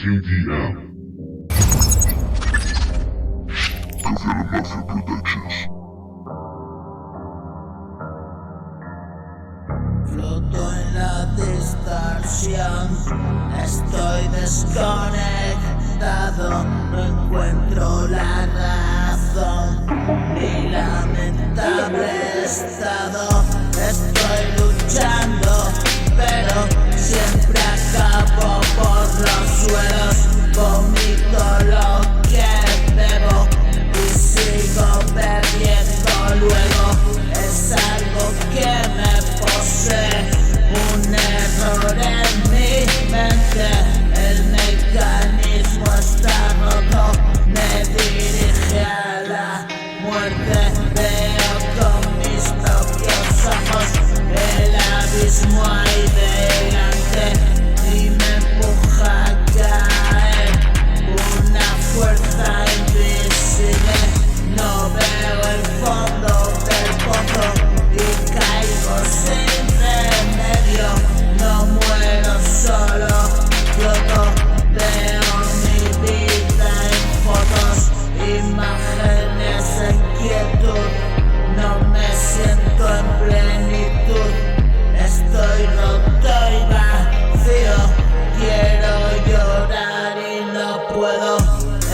KDM. Caviar Mafia Productions. Floto en la distorsión, estoy desconectado, no encuentro la razón, mi lamentable estado. Estoy luchando, pero siempre acabo por los suelos. Vomito lo que bebo y sigo bebiendo luego. Es algo que me posee, un error en mi mente. El mecanismo está roto, me dirige a la muerte. Veo con mis propios ojos el abismo ahí delante y me empuja a caer una fuerza invisible. No veo el fondo del pozo y caigo sin remedio. No muero solo, floto. Veo mi vida en fotos, imágenes en quietud. No me siento en plenitud, estoy roto y vacío. Quiero llorar y no puedo.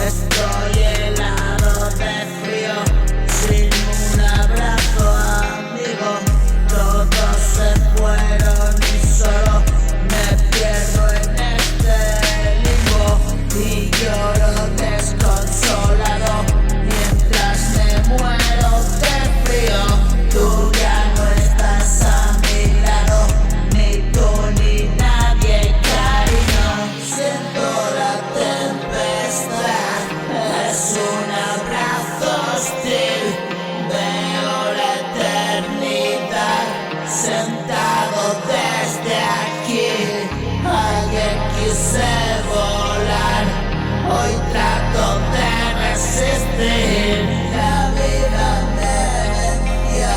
Estoy helado de frío, sin un abrazo amigo. Todos se fueron y solo me pierdo en este limbo y lloro desconsolado mientras me muero de frío. Tú ya no estás a mi lado, ni tú ni nadie, cariño. Siento la tempestad, es un abrazo hostil. Veo la eternidad sentado desde aquí. Ayer quise volar, hoy trato de resistir. La vida me venció,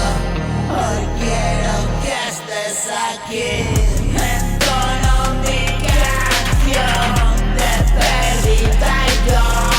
hoy quiero que estés aquí. Entono mi canción de pérdida y dolor.